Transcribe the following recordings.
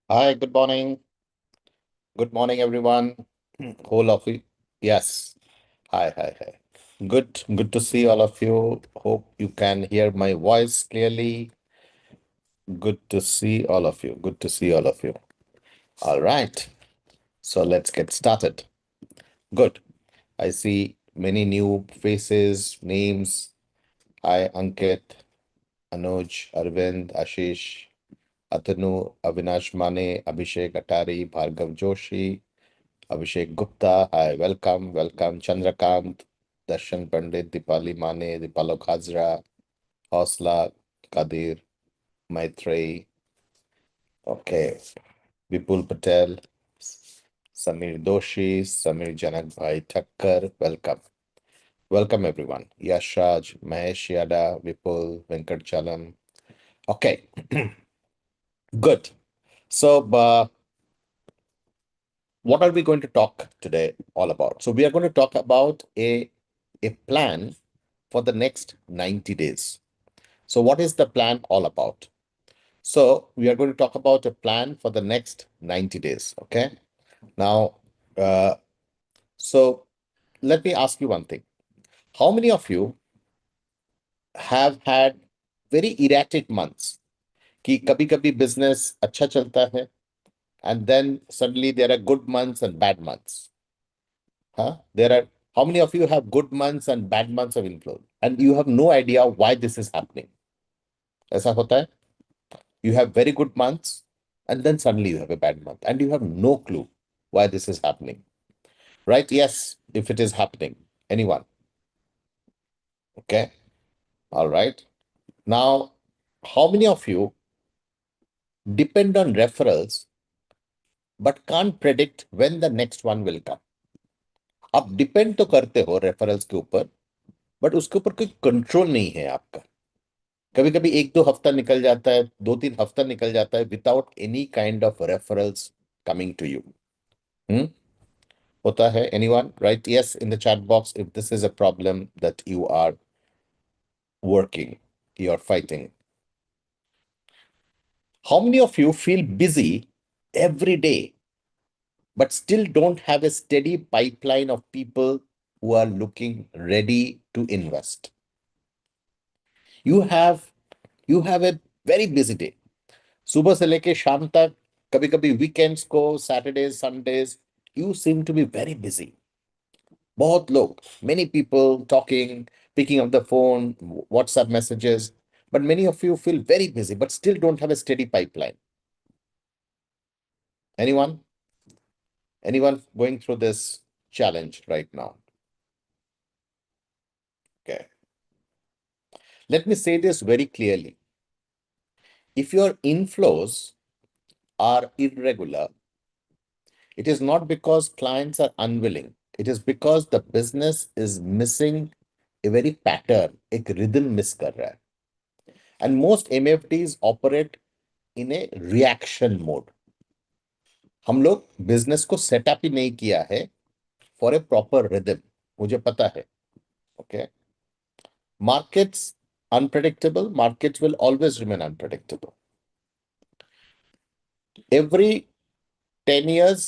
Hi, good morning. Good morning, everyone. Whole of you. Yes. Hi. Good to see all of you. Hope you can hear my voice clearly. Good to see all of you. Good to see all of you. All right. So let's get started. Good. I see many new faces, names. Hi, Ankit, Anuj, Arvind, Ashish, Atanu, Avinash Mane, Abhishek Atari, Bhargav Joshi, Abhishek Gupta, hi, welcome. Chandrakant, Darshan Pandit, Dipali Mane, Dipalok Hazra, Hosla, Kadir, Maitreyi, okay, Vipul Patel, Samir Doshi, Samir Janak Bhai Thakkar, welcome. Welcome everyone. Yashraj, Mahesh Yada, Vipul, Venkat Chalam. Okay, good. So, what are we going to talk today all about? So, we are going to talk about a plan for the next 90 days. So, what is the plan all about? So, we are going to talk about a plan for the next 90 days. Okay. Now, uh, so let me ask you one thing. How many of you have had very erratic months? कि कभी कभी business अच्छा चलता है and then suddenly there are good months and bad months. Huh? There are how many of you have good months and bad months of inflow and you have no idea why this is happening? ऐसा होता है? You have very good months, and then suddenly you have a bad month, and you have no clue why this is happening. Right? Yes, if it is happening. Anyone? Okay. All right. Now, how many of you depend on referrals but can't predict when the next one will come? आप depend तो करते हो referrals के ऊपर but उसके ऊपर कोई control नहीं है आपका कभी कभी एक दो हफ्ता निकल जाता है दो तीन हफ्ता निकल जाता है without any kind of referrals coming to you होता है anyone right yes in the chat box if this is a problem that you are working you're fighting how many of you feel busy every day but still don't have a steady pipeline of people who are looking ready to invest you have you have a very busy day सुबह से लेके शाम तक कभी कभी weekends को Saturdays Sundays you seem to be very busy बहुत लोग many people talking picking up the phone WhatsApp messages but many of you feel very busy but still don't have a steady pipeline anyone going through this challenge right now okay let me say this very clearly if your inflows are irregular it is not because clients are unwilling it is because the business is missing a very pattern एक rhythm miss कर रहा है and most MFDs operate in a reaction mode हम लोग business को setup ही नहीं किया है फॉर ए प्रॉपर रिदम मुझे पता है okay markets unpredictable markets will always remain unpredictable every 10 years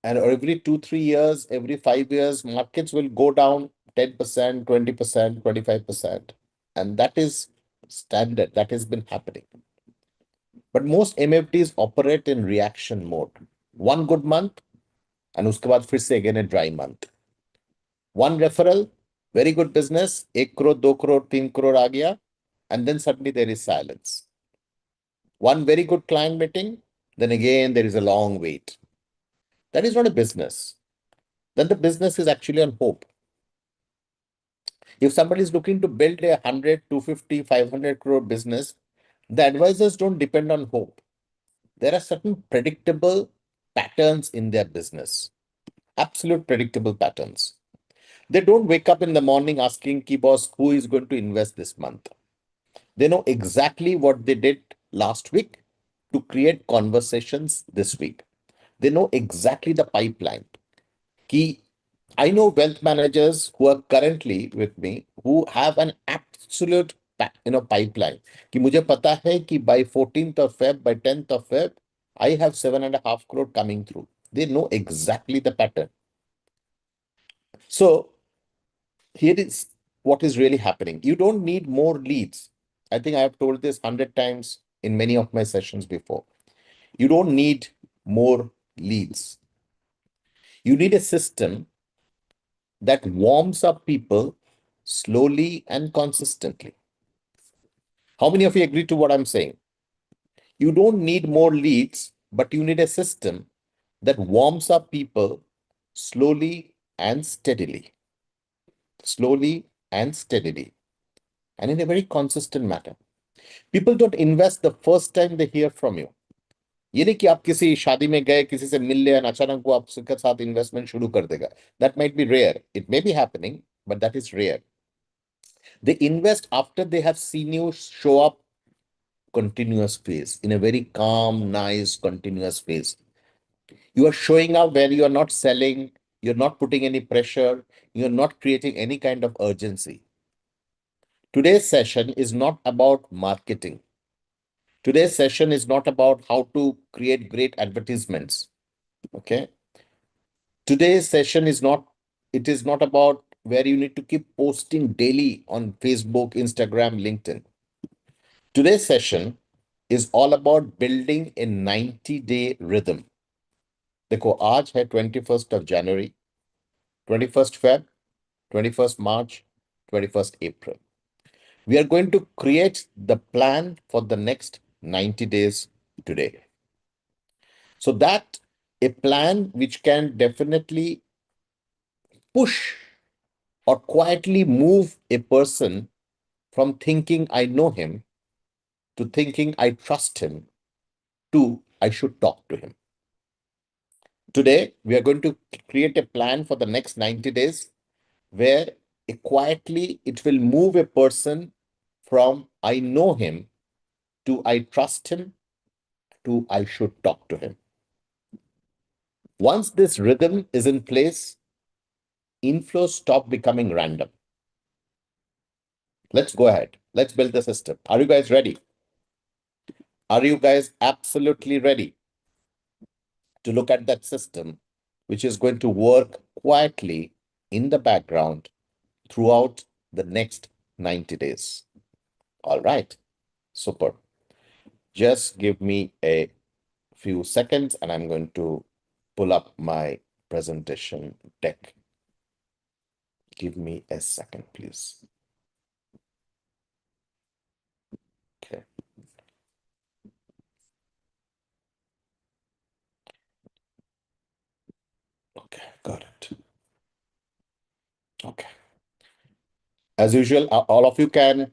and or every 2 3 years every 5 years markets will go down 10% 20% 25% and that is standard that has been happening but most MFDs operate in reaction mode one good month and उसके बाद फिर से again a dry month one referral very good business 1 crore 2 crore 3 crore आ गया and then suddenly there is silence one very good client meeting then again there is a long wait that is not a business then the business is actually on hope if somebody is looking to build a 100 250 500 crore business the advisors don't depend on hope there are certain predictable patterns in their business absolute predictable patterns they don't wake up in the morning asking key boss who is going to invest this month they know exactly what they did last week to create conversations this week they know exactly the pipeline key I know wealth managers who are currently with me who have an absolute pipeline कि मुझे पता है कि by 14th of Feb by 10th of Feb I have 7.5 crore coming through. They know exactly the pattern. So here is what is really happening. You don't need more leads. I think I have told this 100 times in many of my sessions before. You don't need more leads. You need a system that warms up people slowly and consistently. How many of you agree to what I'm saying? You don't need more leads, but you need a system that warms up people slowly and steadily, slowly and steadily, and in a very consistent manner. People don't invest the first time they hear from you. ये नहीं कि आप किसी शादी में गए किसी से मिल लिया अचानक वो आपके साथ इन्वेस्टमेंट शुरू कर देगा. That might be rare. It may be happening, but that is rare. They invest after they have seen you show up continuous phase in a very calm, nice, continuous phase. You are showing up where you are not selling, you're not putting any pressure, you're not creating any kind of urgency. Today's session is not about marketing. Today's session is not about how to create great advertisements. Okay. Today's session is not, it is not about where you need to keep posting daily on Facebook, Instagram, LinkedIn. Today's session is all about building a 90-day rhythm. देखो आज है 21st of January, 21st Feb, 21st March, 21st April. We are going to create the plan for the next 90 days today. So that a plan which can definitely push or quietly move a person from thinking I know him to thinking I trust him to I should talk to him. Today, we are going to create a plan for the next 90 days where quietly it will move a person from I know him to I trust him to I should talk to him. Once this rhythm is in place, inflows stop becoming random. Let's go ahead. Let's build the system. Are you guys ready? Are you guys absolutely ready to look at that system, which is going to work quietly in the background throughout the next 90 days? All right. Super. Just give me a few seconds and I'm going to pull up my presentation deck. Give me a second, please. Okay. Okay, got it. Okay. As usual, all of you can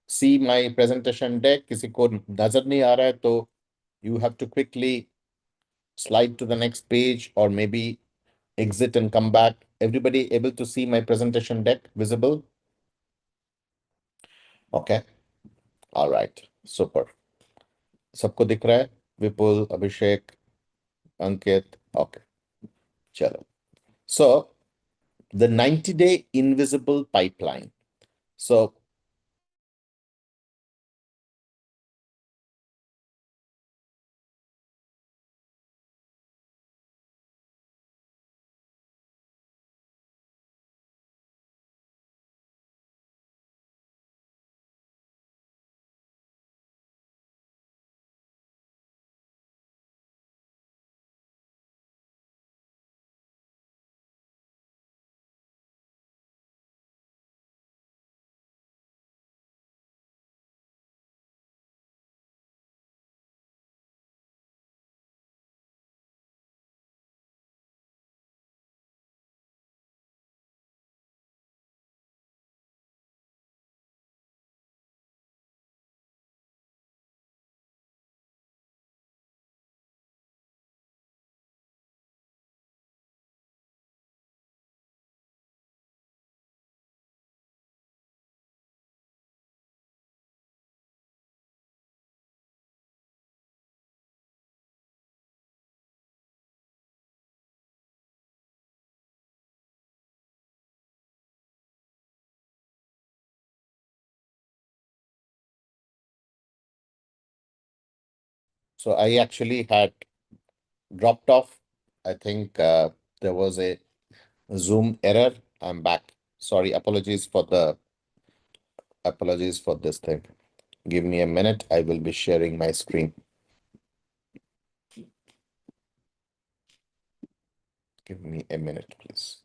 see my presentation deck. किसी को नजर नहीं आ रहा है तो you have to quickly slide to the next page or maybe exit and come back. Everybody able to see my presentation deck visible? Okay. All right. Super. सबको दिख रहा है? विपुल, अभिषेक, अंकित. Okay. चलो. So the 90-day invisible pipeline. So I actually had dropped off. I think there was a Zoom error. I'm back. Sorry, apologies for this thing. Give me a minute. I will be sharing my screen. Give me a minute, please.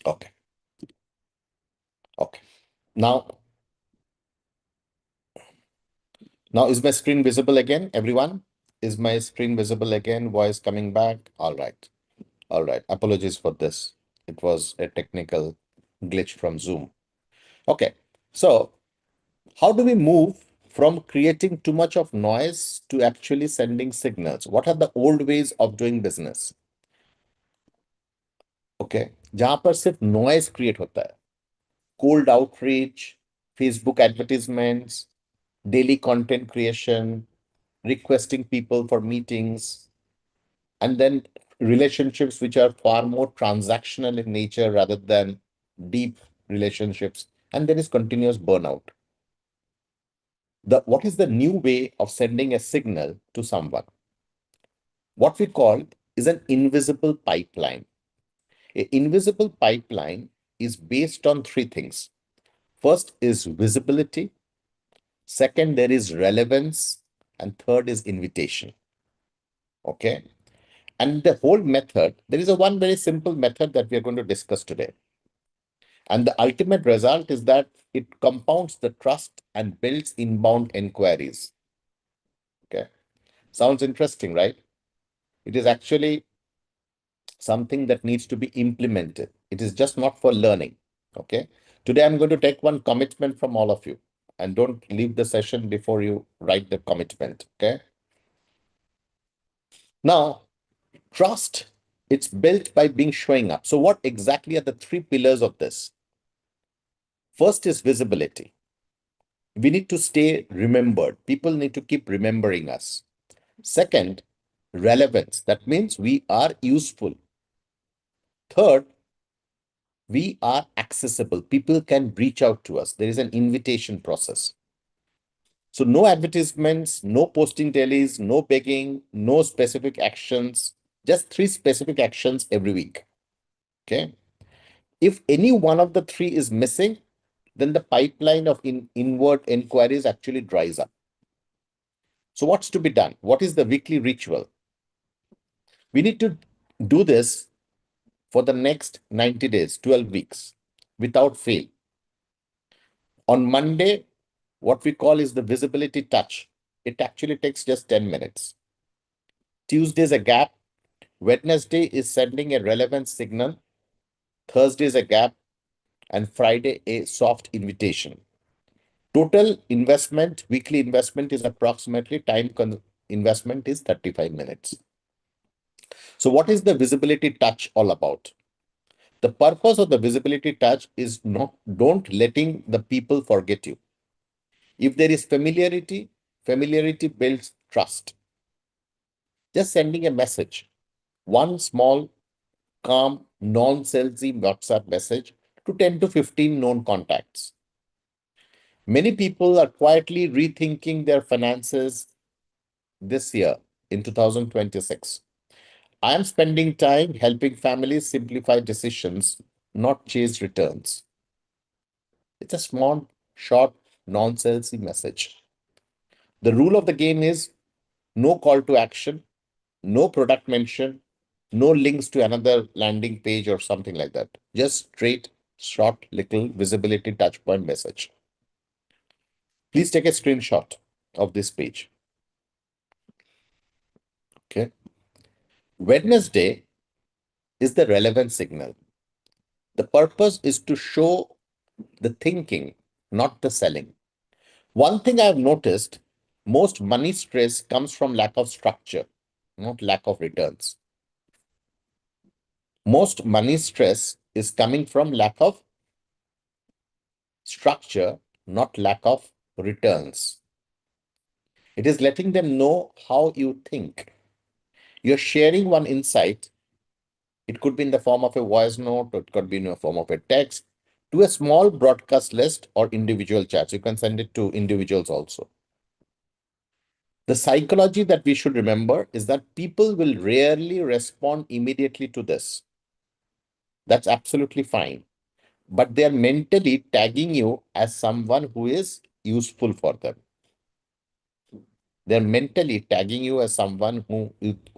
Okay. Okay. Now, now is my screen visible again, everyone? Is my screen visible again? Voice coming back? All right. All right. Apologies for this. It was a technical glitch from Zoom. Okay. So, how do we move from creating too much of noise to actually sending signals? What are the old ways of doing business? Okay. जहां पर सिर्फ noise create होता है, cold outreach, Facebook advertisements, daily content creation, requesting people for meetings, and then relationships which are far more transactional in nature rather than deep relationships. And there is continuous burnout. What is the new way of sending a signal to someone? What we call is an invisible pipeline. An invisible pipeline is based on three things. First is visibility. Second, there is relevance. And third is invitation. Okay. And the whole method, there is a one very simple method that we are going to discuss today. And the ultimate result is that it compounds the trust and builds inbound inquiries. Okay. Sounds interesting, right? It is actually something that needs to be implemented. It is just not for learning. Okay. Today, I'm going to take one commitment from all of you, and don't leave the session before you write the commitment. Okay. Now, trust, it's built by being showing up. So, what exactly are the three pillars of this? First is visibility. We need to stay remembered. People need to keep remembering us. Second, relevance. That means we are useful. Third, we are accessible. People can reach out to us. There is an invitation process. So, no advertisements, no posting dailies, no begging, no specific actions, just three specific actions every week. Okay. If any one of the three is missing, then the pipeline of inward inquiries actually dries up. So, what's to be done? What is the weekly ritual? We need to do this for the next 90 days, 12 weeks, without fail. On Monday, what we call is the visibility touch. It actually takes just 10 minutes. Tuesday is a gap. Wednesday is sending a relevant signal. Thursday is a gap. And Friday, a soft invitation. Total investment, weekly investment is approximately investment is 35 minutes. So, what is the visibility touch all about? The purpose of the visibility touch is not don't letting the people forget you. If there is familiarity, familiarity builds trust. Just sending a message, one small, calm, non-salesy WhatsApp message to 10 to 15 known contacts. Many people are quietly rethinking their finances this year in 2026. I am spending time helping families simplify decisions, not chase returns. It's a small, short, non-salesy message. The rule of the game is no call to action, no product mention, no links to another landing page or something like that. Just straight, short, little visibility touchpoint message. Please take a screenshot of this page. Okay. Wednesday is the relevant signal. The purpose is to show the thinking, not the selling. One thing I've noticed, most money stress comes from lack of structure, not lack of returns. Most money stress is coming from lack of structure, not lack of returns. It is letting them know how you think. You're sharing one insight. It could be in the form of a voice note, or it could be in the form of a text. to a small broadcast list or individual chats. You can send it to individuals also. The psychology that we should remember is that people will rarely respond immediately to this. That's absolutely fine. But they are mentally tagging you as someone who is useful for them. They're mentally tagging you as someone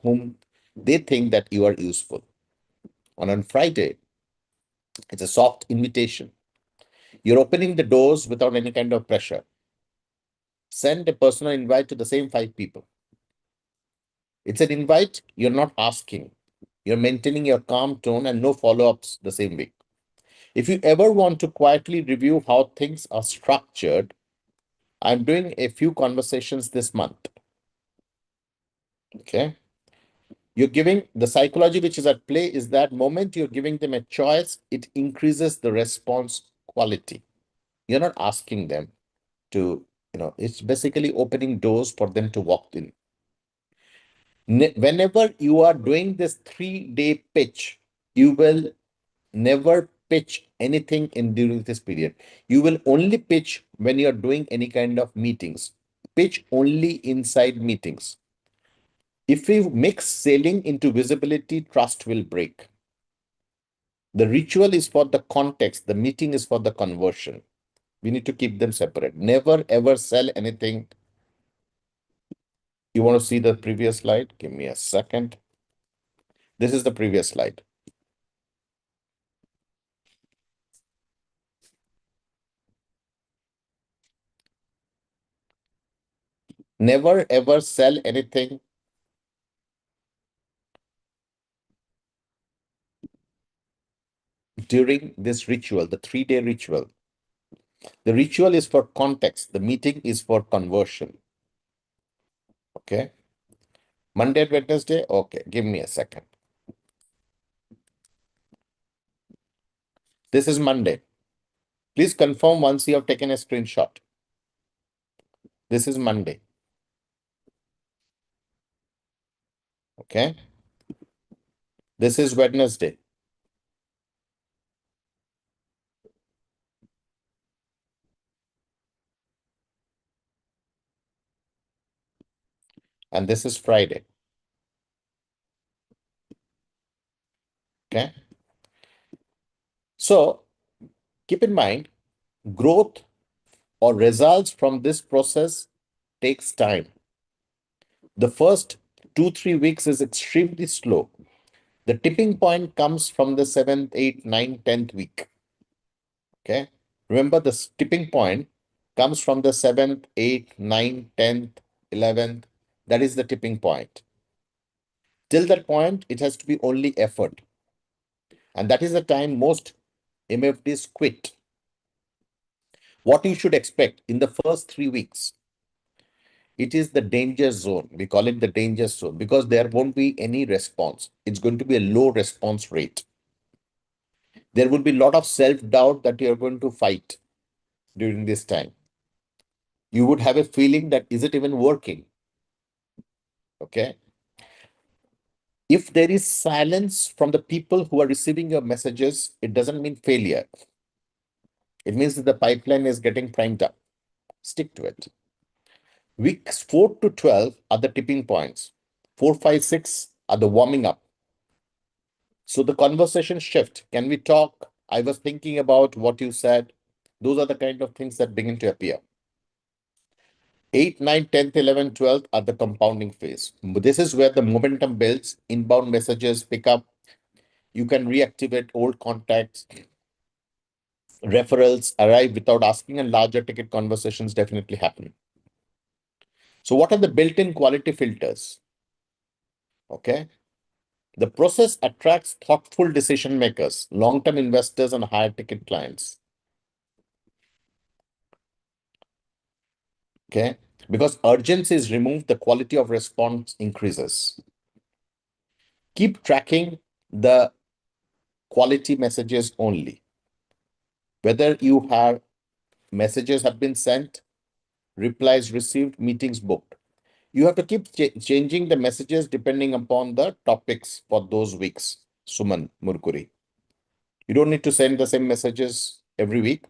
whom they think that you are useful. On Friday, it's a soft invitation. You're opening the doors without any kind of pressure. Send a personal invite to the same 5 people. It's an invite, you're not asking. You're maintaining your calm tone and no follow ups the same week. If you ever want to quietly review how things are structured, I'm doing a few conversations this month. Okay. You're giving the psychology which is at play is that moment you're giving them a choice, it increases the response quality. You're not asking them to, it's basically opening doors for them to walk in. Whenever you are doing this 3-day pitch, you will never pitch anything in during this period. You will only pitch when you're doing any kind of meetings. Pitch only inside meetings. If we mix selling into visibility, trust will break. The ritual is for the context, the meeting is for the conversion. We need to keep them separate. Never ever sell anything. You want to see the previous slide? Give me a second. This is the previous slide. Never ever sell anything during this ritual, the 3-day ritual. The ritual is for context, the meeting is for conversion. Okay. Monday and Wednesday. Okay. Give me a second. This is Monday. Please confirm once you have taken a screenshot. This is Monday. Okay. This is Wednesday. And this is Friday. Okay. So keep in mind, growth or results from this process takes time. The first 2-3 weeks is extremely slow. The tipping point comes from the 7th, 8th, 9th, 10th week. Okay. Remember, the tipping point comes from the 7th, 8th, 9th, 10th, 11th. That is the tipping point. Till that point, it has to be only effort. And that is the time most MFDs quit. What you should expect in the first 3 weeks, it is the danger zone. We call it the danger zone because there won't be any response. It's going to be a low response rate. There will be a lot of self-doubt that you're going to fight during this time. You would have a feeling that, is it even working? Okay. If there is silence from the people who are receiving your messages, it doesn't mean failure. It means that the pipeline is getting primed up. Stick to it. Weeks 4 to 12 are the tipping points. 4, 5, 6 are the warming up. So the conversation shift. Can we talk? I was thinking about what you said. Those are the kind of things that begin to appear. 8, 9, 10th, 11th, 12th are the compounding phase. This is where the momentum builds, inbound messages pick up. You can reactivate old contacts. Referrals arrive without asking, and larger ticket conversations definitely happen. So what are the built-in quality filters? Okay. The process attracts thoughtful decision makers, long-term investors, and higher ticket clients. Okay. Because urgency is removed, the quality of response increases. Keep tracking the quality messages only. Whether you have messages have been sent, replies received, meetings booked. You have to keep changing the messages depending upon the topics for those weeks. Suman Murkuri. You don't need to send the same messages every week,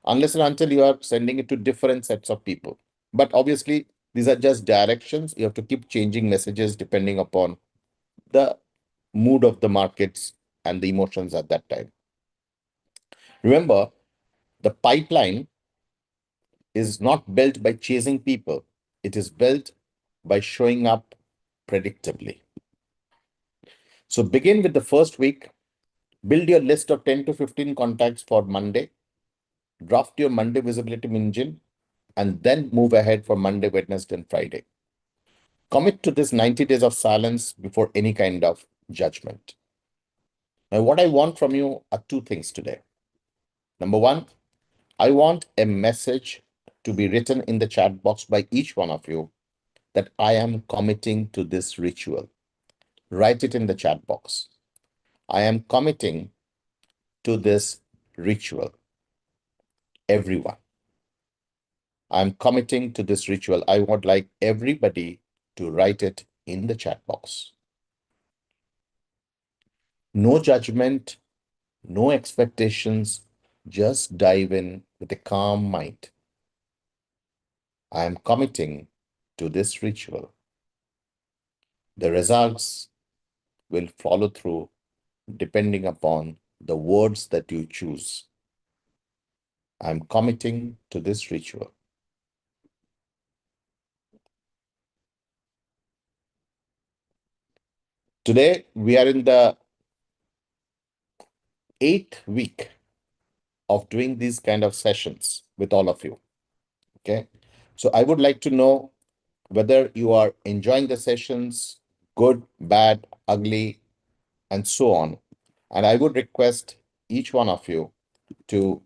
unless and until you are sending it to different sets of people. But obviously, these are just directions. You have to keep changing messages depending upon the mood of the markets and the emotions at that time. Remember, the pipeline is not built by chasing people, it is built by showing up predictably. So begin with the first week, build your list of 10 to 15 contacts for Monday, draft your Monday visibility engine, and then move ahead for Monday, Wednesday, and Friday. Commit to this 90 days of silence before any kind of judgment. Now, what I want from you are two things today. Number one, I want a message to be written in the chat box by each one of you that I am committing to this ritual. Write it in the chat box. I am committing to this ritual. Everyone. I'm committing to this ritual. I would like everybody to write it in the chat box. No judgment, no expectations. Just dive in with a calm mind. I am committing to this ritual. The results will follow through depending upon the words that you choose. I'm committing to this ritual. Today, we are in the 8th week of doing these kind of sessions with all of you. Okay. So I would like to know whether you are enjoying the sessions, good, bad, ugly, and so on. And I would request each one of you to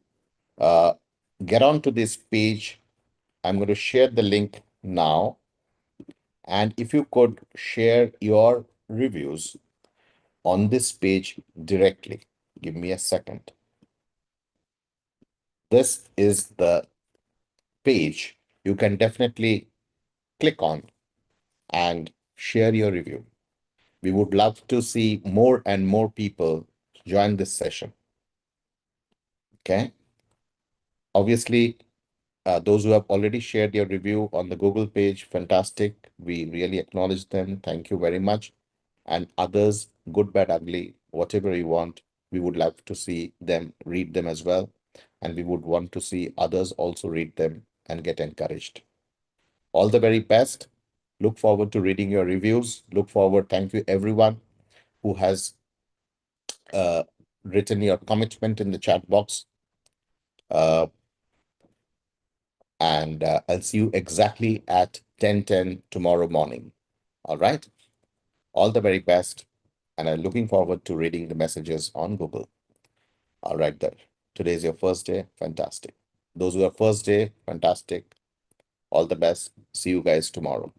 uh, get onto this page. I'm going to share the link now. And if you could share your reviews on this page directly, give me a second. This is the page you can definitely click on and share your review. We would love to see more and more people join this session. Okay. Obviously, those who have already shared your review on the Google page, fantastic. We really acknowledge them. Thank you very much. And others, good, bad, ugly, whatever you want, we would love to see them read them as well. And we would want to see others also read them and get encouraged. All the very best. Look forward to reading your reviews. Look forward. Thank you, everyone who has uh, written your commitment in the chat box. Uh, and I'll see you exactly at 10:10 tomorrow morning. All right. All the very best. And I'm looking forward to reading the messages on Google. All right, there. Today is your first day. Fantastic. Those who are first day, fantastic. All the best. See you guys tomorrow.